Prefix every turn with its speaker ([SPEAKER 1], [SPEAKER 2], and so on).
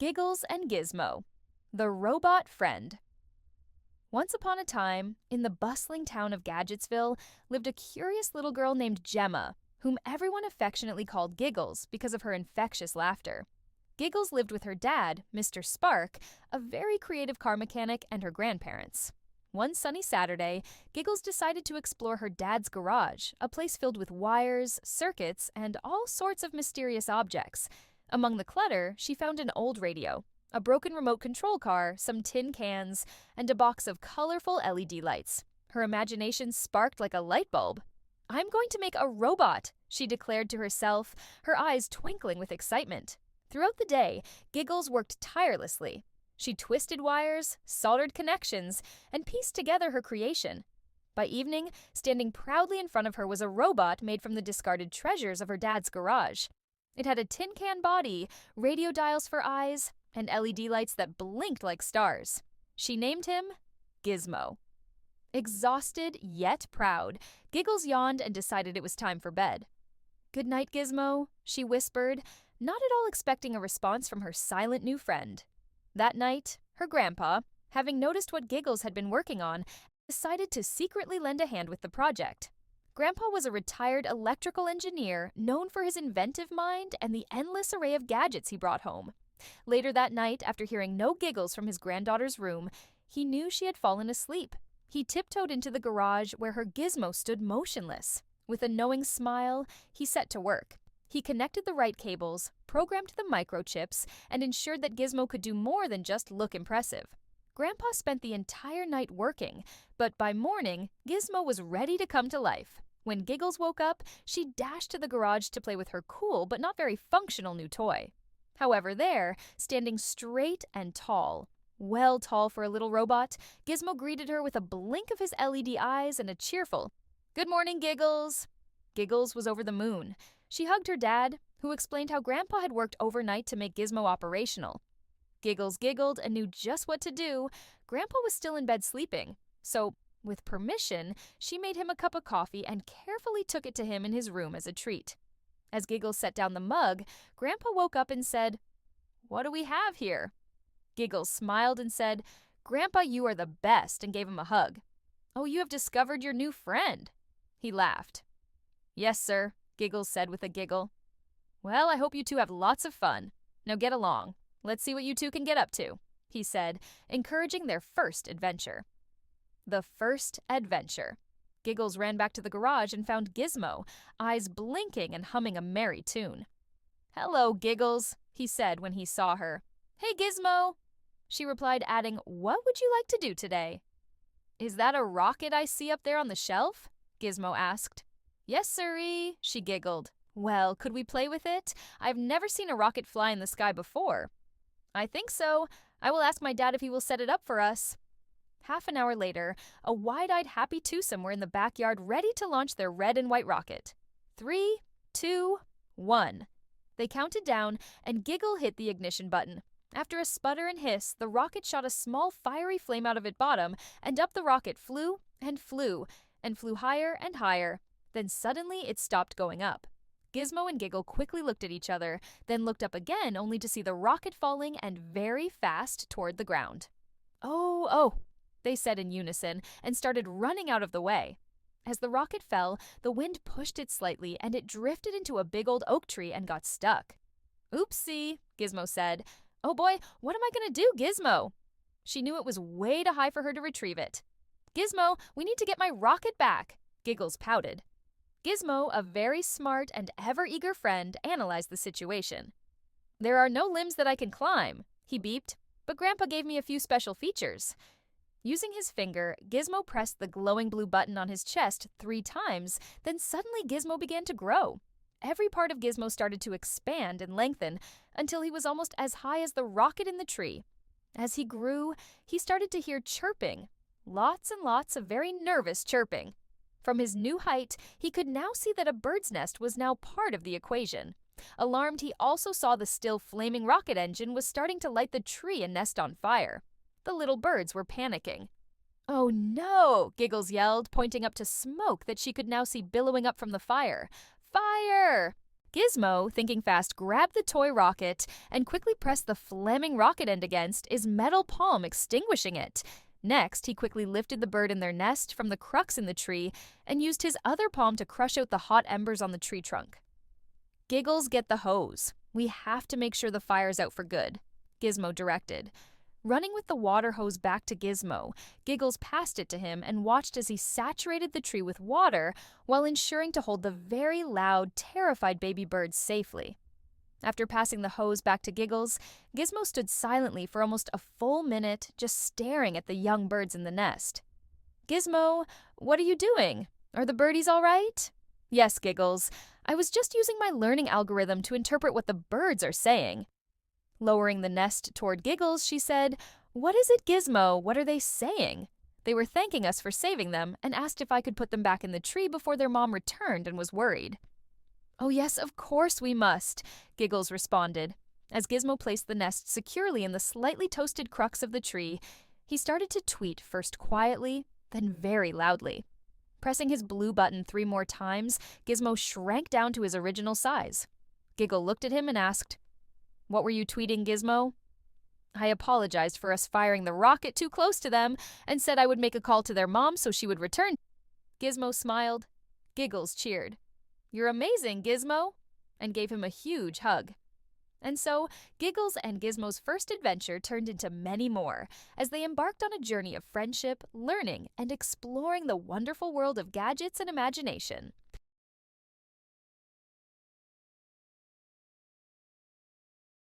[SPEAKER 1] Giggles and Gizmo, the robot friend. Once upon a time, in the bustling town of Gadgetsville, lived a curious little girl named Gemma, whom everyone affectionately called Giggles because of her infectious laughter. Giggles lived with her dad, Mr. Spark, a very creative car mechanic, and her grandparents. One sunny Saturday, Giggles decided to explore her dad's garage, a place filled with wires, circuits, and all sorts of mysterious objects. Among the clutter, she found an old radio, a broken remote control car, some tin cans, and a box of colorful LED lights. Her imagination sparked like a light bulb. "I'm going to make a robot," she declared to herself, her eyes twinkling with excitement. Throughout the day, Giggles worked tirelessly. She twisted wires, soldered connections, and pieced together her creation. By evening, standing proudly in front of her was a robot made from the discarded treasures of her dad's garage. It had a tin can body, radio dials for eyes, and LED lights that blinked like stars. She named him Gizmo. Exhausted yet proud, Giggles yawned and decided it was time for bed. "Good night, Gizmo," she whispered, not at all expecting a response from her silent new friend. That night, her grandpa, having noticed what Giggles had been working on, decided to secretly lend a hand with the project. Grandpa was a retired electrical engineer known for his inventive mind and the endless array of gadgets he brought home. Later that night, after hearing no giggles from his granddaughter's room, he knew she had fallen asleep. He tiptoed into the garage where her Gizmo stood motionless. With a knowing smile, he set to work. He connected the right cables, programmed the microchips, and ensured that Gizmo could do more than just look impressive. Grandpa spent the entire night working, but by morning, Gizmo was ready to come to life. When Giggles woke up, she dashed to the garage to play with her cool but not very functional new toy. However, there, standing straight and tall, well tall for a little robot, Gizmo greeted her with a blink of his LED eyes and a cheerful, "Good morning, Giggles." Giggles was over the moon. She hugged her dad, who explained how Grandpa had worked overnight to make Gizmo operational. Giggles giggled and knew just what to do. Grandpa was still in bed sleeping, so, with permission, she made him a cup of coffee and carefully took it to him in his room as a treat. As Giggles set down the mug, Grandpa woke up and said, "What do we have here?" Giggles smiled and said, "Grandpa, you are the best," and gave him a hug. "Oh, you have discovered your new friend." He laughed. "Yes, sir," Giggles said with a giggle. "Well, I hope you two have lots of fun. Now get along. Let's see what you two can get up to," he said, encouraging their first adventure. The first adventure. Giggles ran back to the garage and found Gizmo, eyes blinking and humming a merry tune. "Hello, Giggles," he said when he saw her. "Hey, Gizmo," she replied, adding, "What would you like to do today?" "Is that a rocket I see up there on the shelf?" Gizmo asked. "Yes, sirree," she giggled. "Well, could we play with it? I've never seen a rocket fly in the sky before." "I think so. I will ask my dad if he will set it up for us." Half an hour later, a wide-eyed happy twosome were in the backyard ready to launch their red and white rocket. 3, 2, 1. They counted down, and Giggle hit the ignition button. After a sputter and hiss, the rocket shot a small fiery flame out of its bottom, and up the rocket flew and flew, and flew higher and higher. Then suddenly it stopped going up. Gizmo and Giggle quickly looked at each other, then looked up again only to see the rocket falling and very fast toward the ground. "Oh, oh," they said in unison, and started running out of the way. As the rocket fell, the wind pushed it slightly, and it drifted into a big old oak tree and got stuck. "Oopsie," Gizmo said. "Oh boy, what am I going to do, Gizmo?" She knew it was way too high for her to retrieve it. "Gizmo, we need to get my rocket back," Giggles pouted. Gizmo, a very smart and ever-eager friend, analyzed the situation. "There are no limbs that I can climb," he beeped, "but Grandpa gave me a few special features." Using his finger, Gizmo pressed the glowing blue button on his chest 3 times, then suddenly Gizmo began to grow. Every part of Gizmo started to expand and lengthen until he was almost as high as the rocket in the tree. As he grew, he started to hear chirping, lots and lots of very nervous chirping. From his new height, he could now see that a bird's nest was now part of the equation. Alarmed, he also saw the still flaming rocket engine was starting to light the tree and nest on fire. The little birds were panicking. "Oh no!" Giggles yelled, pointing up to smoke that she could now see billowing up from the fire. "Fire!" Gizmo, thinking fast, grabbed the toy rocket and quickly pressed the flaming rocket end against his metal palm, extinguishing it. Next, he quickly lifted the bird in their nest from the crux in the tree and used his other palm to crush out the hot embers on the tree trunk. Giggles, get the hose. We have to make sure the fire's out for good, Gizmo directed. Running with the water hose back to Gizmo, Giggles passed it to him and watched as he saturated the tree with water while ensuring to hold the very loud, terrified baby birds safely. After passing the hose back to Giggles, Gizmo stood silently for almost a full minute, just staring at the young birds in the nest. Gizmo, what are you doing? Are the birdies all right? Yes, Giggles. I was just using my learning algorithm to interpret what the birds are saying. Lowering the nest toward Giggles, she said, What is it, Gizmo? What are they saying? They were thanking us for saving them and asked if I could put them back in the tree before their mom returned and was worried. Oh yes, of course we must, Giggles responded. As Gizmo placed the nest securely in the slightly toasted crux of the tree, he started to tweet, first quietly, then very loudly. Pressing his blue button 3 more times, Gizmo shrank down to his original size. Giggle looked at him and asked, What were you tweeting, Gizmo? I apologized for us firing the rocket too close to them and said I would make a call to their mom so she would return. Gizmo smiled. Giggles cheered. You're amazing, Gizmo, and gave him a huge hug. And so, Giggles and Gizmo's first adventure turned into many more as they embarked on a journey of friendship, learning, and exploring the wonderful world of gadgets and imagination.